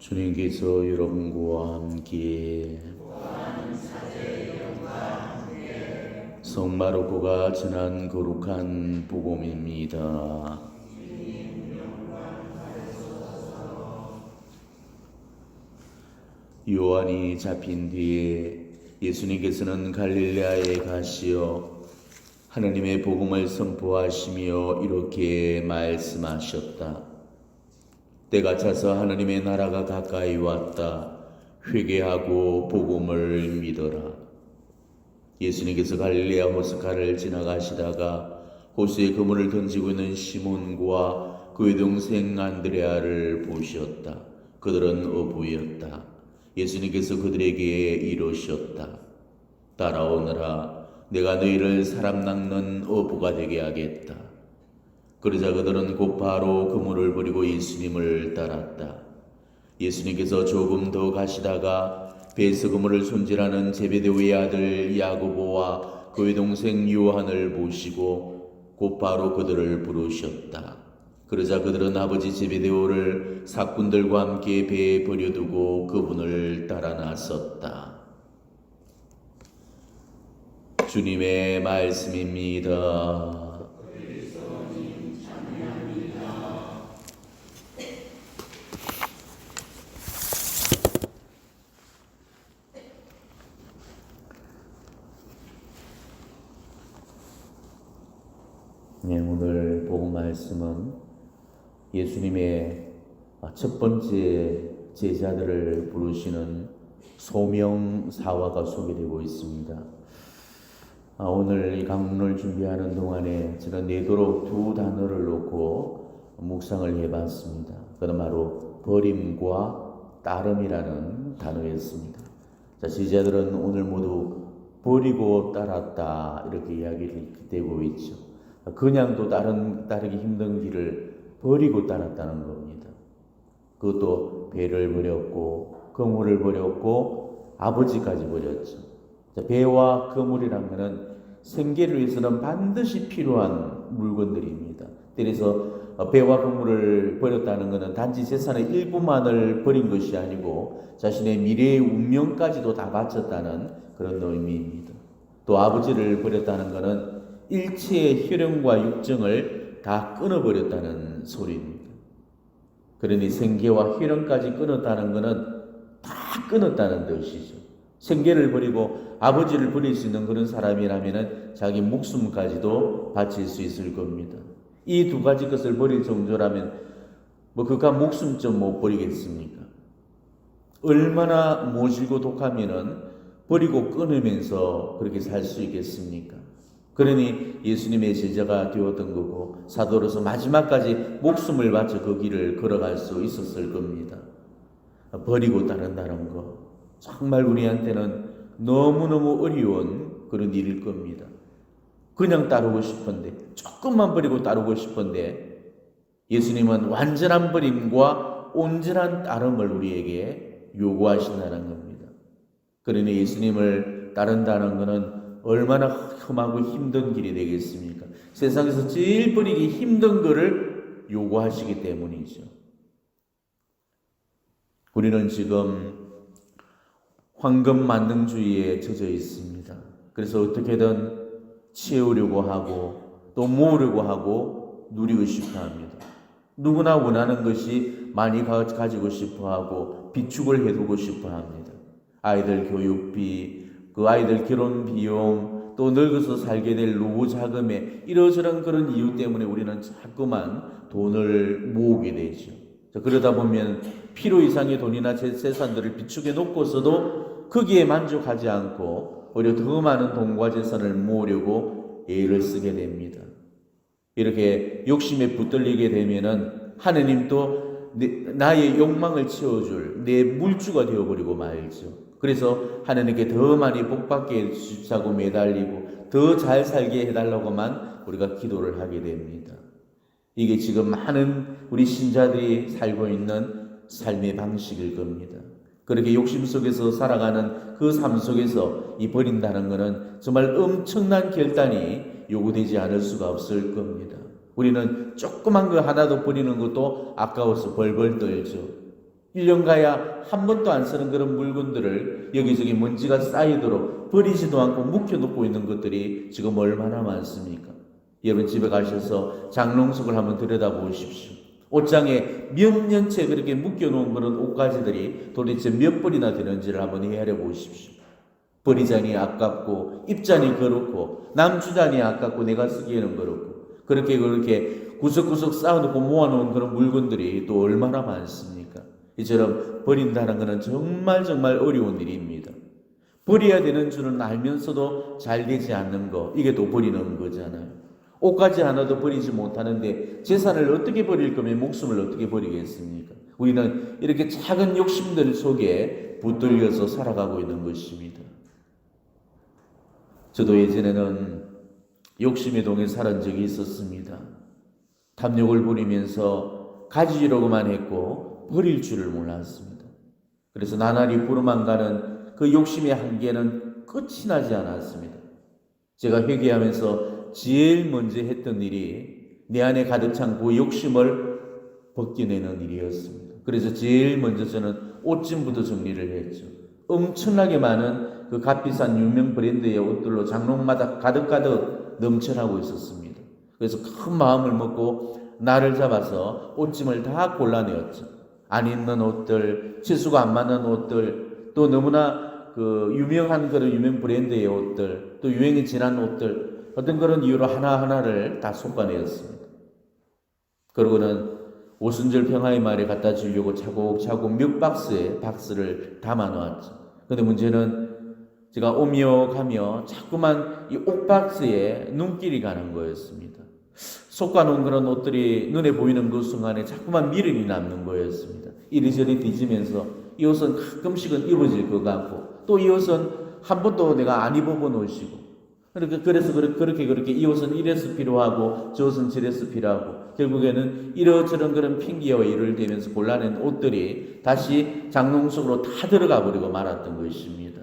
주님께서 여러분과 함께 성마르코가 전한 거룩한 복음입니다. 요한이 잡힌 뒤에 예수님께서는 갈릴레아에 가시어 하나님의 복음을 선포하시며 이렇게 말씀하셨다. 때가 차서 하나님의 나라가 가까이 왔다. 회개하고 복음을 믿어라. 예수님께서 갈릴레아 호스가를 지나가시다가 호수에 그물을 던지고 있는 시몬과 그의 동생 안드레아를 보셨다. 그들은 어부였다. 예수님께서 그들에게 이르셨다. 따라오너라. 내가 너희를 사람 낚는 어부가 되게 하겠다. 그러자 그들은 곧바로 그물을 버리고 예수님을 따랐다. 예수님께서 조금 더 가시다가 배에서 그물을 손질하는 제베데오의 아들 야고보와 그의 동생 요한을 보시고 곧바로 그들을 부르셨다. 그러자 그들은 아버지 제베데오를 사꾼들과 함께 배에 버려두고 그분을 따라 나섰다. 주님의 말씀입니다. 네, 오늘 복음 말씀은 예수님의 첫 번째 제자들을 부르시는 소명사화가 소개되고 있습니다. 오늘 이 강론을 준비하는 동안에 제가 내도록 두 단어를 놓고 묵상을 해봤습니다. 그건 바로 버림과 따름이라는 단어였습니다. 자, 제자들은 오늘 모두 버리고 따랐다 이렇게 이야기를 되고 있죠. 그냥도 따르기 힘든 길을 버리고 따랐다는 겁니다. 그것도 배를 버렸고 그물을 버렸고 아버지까지 버렸죠. 배와 그물이란 것은 생계를 위해서는 반드시 필요한 물건들입니다. 그래서 배와 그물을 버렸다는 것은 단지 재산의 일부만을 버린 것이 아니고 자신의 미래의 운명까지도 다 바쳤다는 그런 의미입니다. 또 아버지를 버렸다는 것은 일체의 혈연과 육정을 다 끊어버렸다는 소리입니다. 그러니 생계와 혈연까지 끊었다는 것은 다 끊었다는 뜻이죠. 생계를 버리고 아버지를 버릴 수 있는 그런 사람이라면 자기 목숨까지도 바칠 수 있을 겁니다. 이 두 가지 것을 버릴 정도라면 그가 목숨 좀 못 버리겠습니까? 얼마나 모질고 독하면은 버리고 끊으면서 그렇게 살 수 있겠습니까? 그러니 예수님의 제자가 되었던 거고 사도로서 마지막까지 목숨을 바쳐 그 길을 걸어갈 수 있었을 겁니다. 버리고 따른다는 거 정말 우리한테는 너무너무 어려운 그런 일일 겁니다. 그냥 따르고 싶은데 조금만 버리고 따르고 싶은데 예수님은 완전한 버림과 온전한 따름을 우리에게 요구하신다는 겁니다. 그러니 예수님을 따른다는 것은 얼마나 험하고 힘든 길이 되겠습니까? 세상에서 제일 버리기 힘든 것을 요구하시기 때문이죠. 우리는 지금 황금 만능주의에 젖어 있습니다. 그래서 어떻게든 채우려고 하고 또 모으려고 하고 누리고 싶어 합니다. 누구나 원하는 것이 많이 가지고 싶어 하고 비축을 해두고 싶어 합니다. 아이들 교육비, 그 아이들 결혼 비용, 또 늙어서 살게 될 노후 자금에 이러저런 그런 이유 때문에 우리는 자꾸만 돈을 모으게 되죠. 그러다 보면 필요 이상의 돈이나 재산들을 비축해 놓고서도 거기에 만족하지 않고 오히려 더 많은 돈과 재산을 모으려고 애를 쓰게 됩니다. 이렇게 욕심에 붙들리게 되면은 하느님도 나의 욕망을 채워줄 내 물주가 되어버리고 말죠. 그래서 하나님께 더 많이 복받게 해주자고 매달리고 더 잘 살게 해달라고만 우리가 기도를 하게 됩니다. 이게 지금 많은 우리 신자들이 살고 있는 삶의 방식일 겁니다. 그렇게 욕심 속에서 살아가는 그 삶 속에서 이 버린다는 것은 정말 엄청난 결단이 요구되지 않을 수가 없을 겁니다. 우리는 조그만 거 하나도 버리는 것도 아까워서 벌벌 떨죠. 1년 가야 한 번도 안 쓰는 그런 물건들을 여기저기 먼지가 쌓이도록 버리지도 않고 묵혀놓고 있는 것들이 지금 얼마나 많습니까? 여러분 집에 가셔서 장롱석을 한번 들여다보십시오. 옷장에 몇 년째 그렇게 묶여놓은 그런 옷가지들이 도대체 몇 벌이나 되는지를 한번 헤아려 보십시오. 버리자니 아깝고 입자니 그렇고 남주자니 아깝고 내가 쓰기에는 그렇고 그렇게 구석구석 쌓아놓고 모아놓은 그런 물건들이 또 얼마나 많습니까? 이처럼 버린다는 것은 정말 어려운 일입니다. 버려야 되는 줄은 알면서도 잘 되지 않는 거, 이게 또 버리는 거잖아요. 옷까지 하나도 버리지 못하는데 재산을 어떻게 버릴 거면 목숨을 어떻게 버리겠습니까? 우리는 이렇게 작은 욕심들 속에 붙들려서 살아가고 있는 것입니다. 저도 예전에는 욕심의 동에 살은 적이 있었습니다. 탐욕을 부리면서 가지려고만 했고 버릴 줄을 몰랐습니다. 그래서 나날이 부르만 가는 그 욕심의 한계는 끝이 나지 않았습니다. 제가 회개하면서 제일 먼저 했던 일이 내 안에 가득 찬 그 욕심을 벗겨내는 일이었습니다. 그래서 제일 먼저 저는 옷짐부터 정리를 했죠. 엄청나게 많은 그 값비싼 유명 브랜드의 옷들로 장롱마다 가득 넘쳐나고 있었습니다. 그래서 큰 마음을 먹고 날을 잡아서 옷짐을 다 골라내었죠. 안 입는 옷들, 치수가 안 맞는 옷들, 또 너무나 그 유명한 그런 유명 브랜드의 옷들, 또 유행이 지난 옷들, 어떤 그런 이유로 하나하나를 다 솎아내었습니다. 그러고는 오순절 평화의 마을에 갖다 주려고 차곡차곡 몇 박스에 박스를 담아 놓았죠. 그런데 문제는 제가 오며 가며 자꾸만 이 옷박스에 눈길이 가는 거였습니다. 솎아놓은 그런 옷들이 눈에 보이는 그 순간에 자꾸만 미련이 남는 거였습니다. 이리저리 뒤지면서 이 옷은 가끔씩은 입어질 것 같고 또 이 옷은 한 번도 내가 안 입어본 옷이고 그래서 그렇게 이 옷은 이래서 필요하고 저 옷은 저래서 필요하고 결국에는 이러저런 그런 핑계와 일을 대면서 골라낸 옷들이 다시 장롱 속으로 다 들어가 버리고 말았던 것입니다.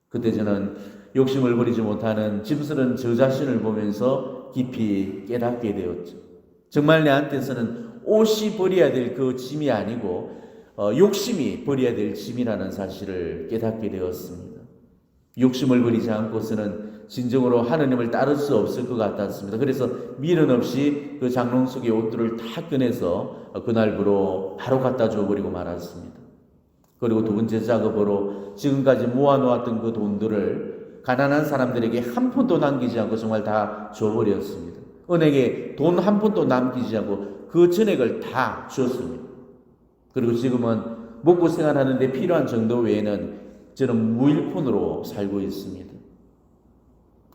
그때 저는 욕심을 버리지 못하는 짐스런 저 자신을 보면서 깊이 깨닫게 되었죠. 정말 내한테서는 옷이 버려야 될 그 짐이 아니고 욕심이 버려야 될 짐이라는 사실을 깨닫게 되었습니다. 욕심을 버리지 않고서는 진정으로 하느님을 따를 수 없을 것 같았습니다. 그래서 미련 없이 그 장롱 속의 옷들을 다 꺼내서 그날부로 바로 갖다 줘버리고 말았습니다. 그리고 두 번째 작업으로 지금까지 모아놓았던 그 돈들을 가난한 사람들에게 한 푼도 남기지 않고 정말 다 줘버렸습니다. 은행에 돈 한 푼도 남기지 않고 그 전액을 다 줬습니다. 그리고 지금은 먹고 생활하는데 필요한 정도 외에는 저는 무일푼으로 살고 있습니다.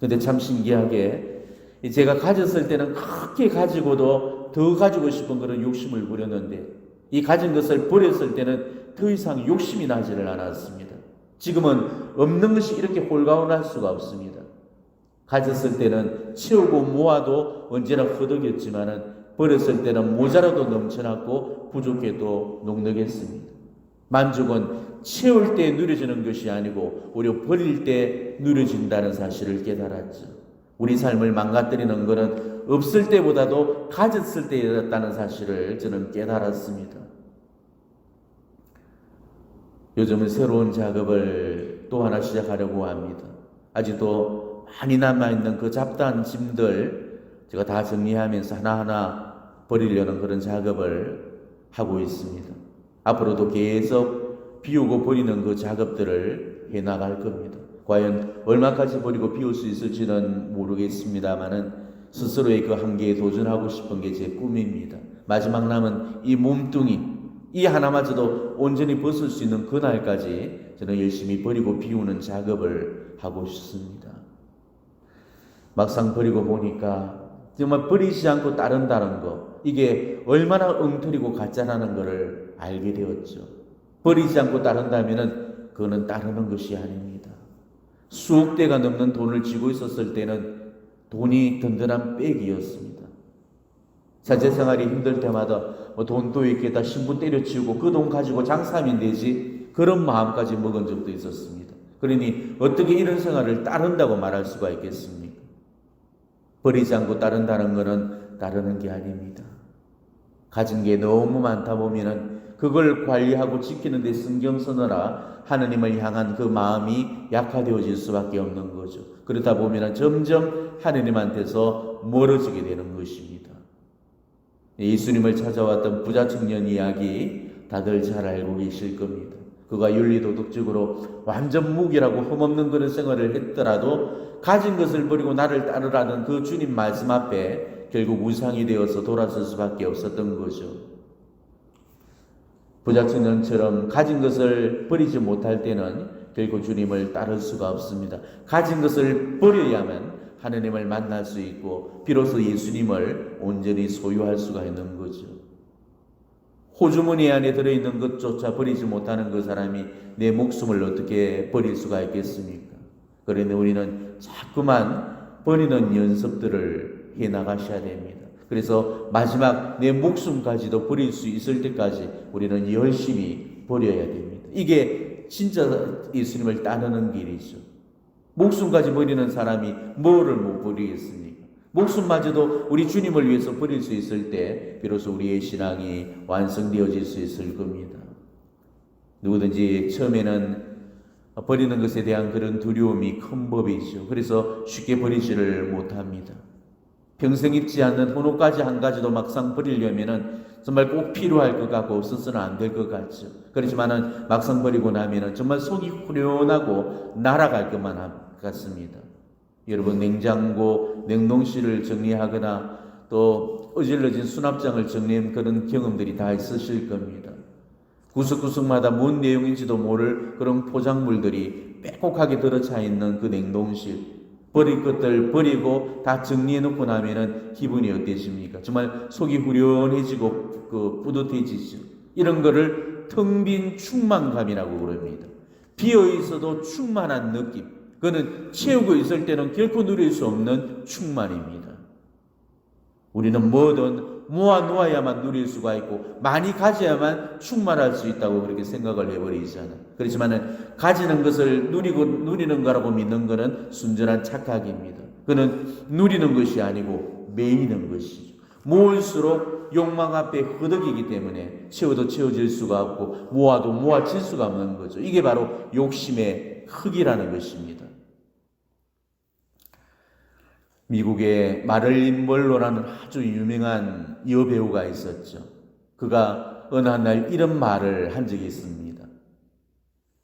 근데 참 신기하게 제가 가졌을 때는 크게 가지고도 더 가지고 싶은 그런 욕심을 부렸는데 이 가진 것을 버렸을 때는 더 이상 욕심이 나지를 않았습니다. 지금은 없는 것이 이렇게 홀가분할 수가 없습니다. 가졌을 때는 채우고 모아도 언제나 허덕였지만은 버렸을 때는 모자라도 넘쳐났고 부족해도 넉넉했습니다. 만족은 채울 때 누려지는 것이 아니고 오히려 버릴 때 누려진다는 사실을 깨달았죠. 우리 삶을 망가뜨리는 것은 없을 때보다도 가졌을 때였다는 사실을 저는 깨달았습니다. 요즘은 새로운 작업을 또 하나 시작하려고 합니다. 아직도 많이 남아있는 그 잡다한 짐들 제가 다 정리하면서 하나하나 버리려는 그런 작업을 하고 있습니다. 앞으로도 계속 비우고 버리는 그 작업들을 해나갈 겁니다. 과연 얼마까지 버리고 비울 수 있을지는 모르겠습니다만은 스스로의 그 한계에 도전하고 싶은 게 제 꿈입니다. 마지막 남은 이 몸뚱이, 이 하나마저도 온전히 벗을 수 있는 그날까지 저는 열심히 버리고 비우는 작업을 하고 싶습니다. 막상 버리고 보니까 정말 버리지 않고 따른다는 거, 이게 얼마나 엉터리고 가짜라는 것을 알게 되었죠. 버리지 않고 따른다면은 그거는 따르는 것이 아닙니다. 수억 대가 넘는 돈을 쥐고 있었을 때는 돈이 든든한 백이었습니다. 사제생활이 힘들 때마다 돈도 있겠다 신분 때려치우고 그 돈 가지고 장사하면 되지 그런 마음까지 먹은 적도 있었습니다. 그러니 어떻게 이런 생활을 따른다고 말할 수가 있겠습니까? 버리지 않고 따른다는 것은 따르는 게 아닙니다. 가진 게 너무 많다 보면은 그걸 관리하고 지키는 데 신경 쓰느라 하느님을 향한 그 마음이 약화되어질 수밖에 없는 거죠. 그러다 보면 점점 하느님한테서 멀어지게 되는 것입니다. 예수님을 찾아왔던 부자 청년 이야기 다들 잘 알고 계실 겁니다. 그가 윤리도덕적으로 완전 무기라고 흠없는 그런 생활을 했더라도 가진 것을 버리고 나를 따르라는 그 주님 말씀 앞에 결국 우상이 되어서 돌아설 수밖에 없었던 거죠. 부자 청년처럼 가진 것을 버리지 못할 때는 결국 주님을 따를 수가 없습니다. 가진 것을 버려야만 하느님을 만날 수 있고 비로소 예수님을 온전히 소유할 수가 있는 거죠. 호주머니 안에 들어있는 것조차 버리지 못하는 그 사람이 내 목숨을 어떻게 버릴 수가 있겠습니까? 그런데 우리는 자꾸만 버리는 연습들을 해나가셔야 됩니다. 그래서 마지막 내 목숨까지도 버릴 수 있을 때까지 우리는 열심히 버려야 됩니다. 이게 진짜 예수님을 따르는 길이죠. 목숨까지 버리는 사람이 뭐를 못 버리겠습니까? 목숨마저도 우리 주님을 위해서 버릴 수 있을 때 비로소 우리의 신앙이 완성되어질 수 있을 겁니다. 누구든지 처음에는 버리는 것에 대한 그런 두려움이 큰 법이죠. 그래서 쉽게 버리지를 못합니다. 평생 입지 않는 헌옷까지 한 가지도 막상 버리려면은 정말 꼭 필요할 것 같고 없어서는 안 될 것 같죠. 그렇지만은 막상 버리고 나면은 정말 속이 후련하고 날아갈 것만 같습니다. 여러분 냉장고, 냉동실을 정리하거나 또 어질러진 수납장을 정리한 그런 경험들이 다 있으실 겁니다. 구석구석마다 뭔 내용인지도 모를 그런 포장물들이 빼곡하게 들어차 있는 그 냉동실. 버릴 것들 버리고 다 정리해 놓고 나면은 기분이 어떠십니까? 정말 속이 후련해지고 뿌듯해지죠. 이런 거를 텅 빈 충만감이라고 그럽니다. 비어 있어도 충만한 느낌. 그거는 채우고 있을 때는 결코 누릴 수 없는 충만입니다. 우리는 뭐든 모아 놓아야만 누릴 수가 있고 많이 가져야만 충만할 수 있다고 그렇게 생각을 해버리잖아요. 그렇지만은 가지는 것을 누리는 거라고 믿는 것은 순전한 착각입니다. 그는 누리는 것이 아니고 매이는 것이죠. 모을수록 욕망 앞에 허덕이기 때문에 채워도 채워질 수가 없고 모아도 모아질 수가 없는 거죠. 이게 바로 욕심의 흙이라는 것입니다. 미국의 마를린 먼로라는 아주 유명한 여배우가 있었죠. 그가 어느 날 이런 말을 한 적이 있습니다.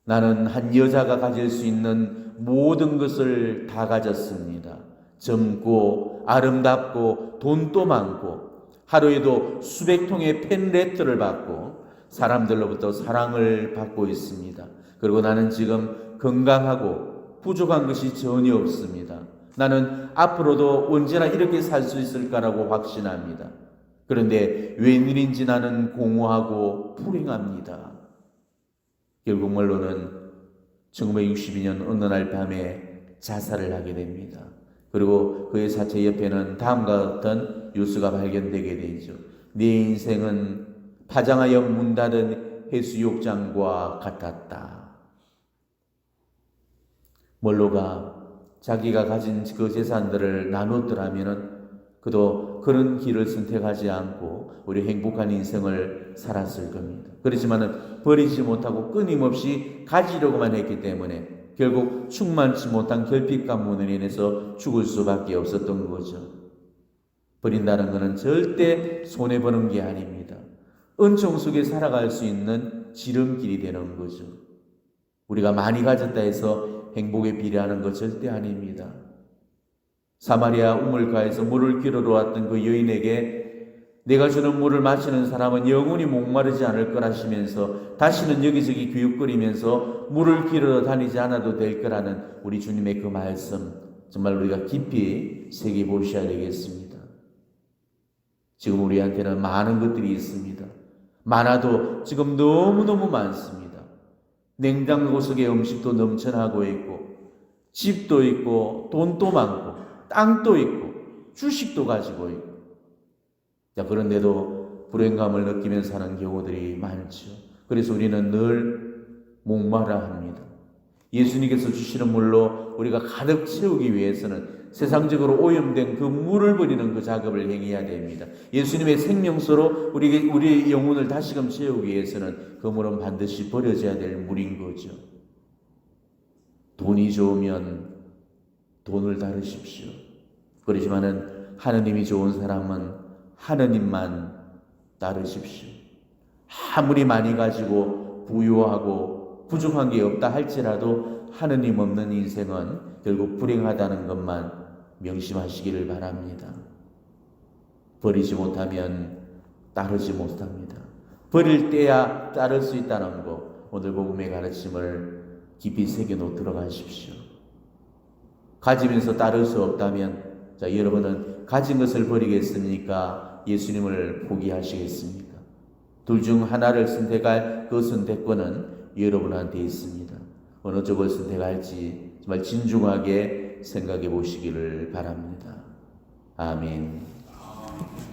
나는 한 여자가 가질 수 있는 모든 것을 다 가졌습니다. 젊고 아름답고 돈도 많고 하루에도 수백 통의 팬레터를 받고 사람들로부터 사랑을 받고 있습니다. 그리고 나는 지금 건강하고 부족한 것이 전혀 없습니다. 나는 앞으로도 언제나 이렇게 살 수 있을까라고 확신합니다. 그런데 웬일인지 나는 공허하고 불행합니다. 결국 먼로는 1962년 어느 날 밤에 자살을 하게 됩니다. 그리고 그의 사체 옆에는 다음과 같은 뉴스가 발견되게 되죠. 네 인생은 파장하여 문 닫은 해수욕장과 같았다. 먼로가 자기가 가진 그 재산들을 나눴더라면은 그도 그런 길을 선택하지 않고 우리 행복한 인생을 살았을 겁니다. 그렇지만은 버리지 못하고 끊임없이 가지려고만 했기 때문에 결국 충만치 못한 결핍 가문으로 인해서 죽을 수밖에 없었던 거죠. 버린다는 것은 절대 손해보는 게 아닙니다. 은총 속에 살아갈 수 있는 지름길이 되는 거죠. 우리가 많이 가졌다 해서 행복에 비례하는 것 절대 아닙니다. 사마리아 우물가에서 물을 길어러 왔던 그 여인에게 내가 주는 물을 마시는 사람은 영원히 목마르지 않을 거라시면서 다시는 여기저기 귀웃거리면서 물을 길어러 다니지 않아도 될 거라는 우리 주님의 그 말씀 정말 우리가 깊이 새겨보셔야 되겠습니다. 지금 우리한테는 많은 것들이 있습니다. 많아도 지금 너무너무 많습니다. 냉장고 속에 음식도 넘쳐나고 있고 집도 있고 돈도 많고 땅도 있고 주식도 가지고 있고 그런데도 불행감을 느끼면서 사는 경우들이 많죠. 그래서 우리는 늘 목마라 합니다. 예수님께서 주시는 물로 우리가 가득 채우기 위해서는 세상적으로 오염된 그 물을 버리는 그 작업을 행해야 됩니다. 예수님의 생명수로 우리 영혼을 다시금 채우기 위해서는 그 물은 반드시 버려져야 될 물인 거죠. 돈이 좋으면 돈을 다루십시오. 그렇지만은 하느님이 좋은 사람은 하느님만 따르십시오. 아무리 많이 가지고 부유하고 부족한 게 없다 할지라도 하느님 없는 인생은 결국 불행하다는 것만 명심하시기를 바랍니다. 버리지 못하면 따르지 못합니다. 버릴 때야 따를 수 있다는 것, 오늘 복음의 가르침을 깊이 새겨놓도록 하십시오. 가지면서 따를 수 없다면 여러분은 가진 것을 버리겠습니까? 예수님을 포기하시겠습니까? 둘 중 하나를 선택할 그 선택권은 여러분한테 있습니다. 어느 쪽을 선택할지 정말 진중하게 생각해 보시기를 바랍니다. 아멘.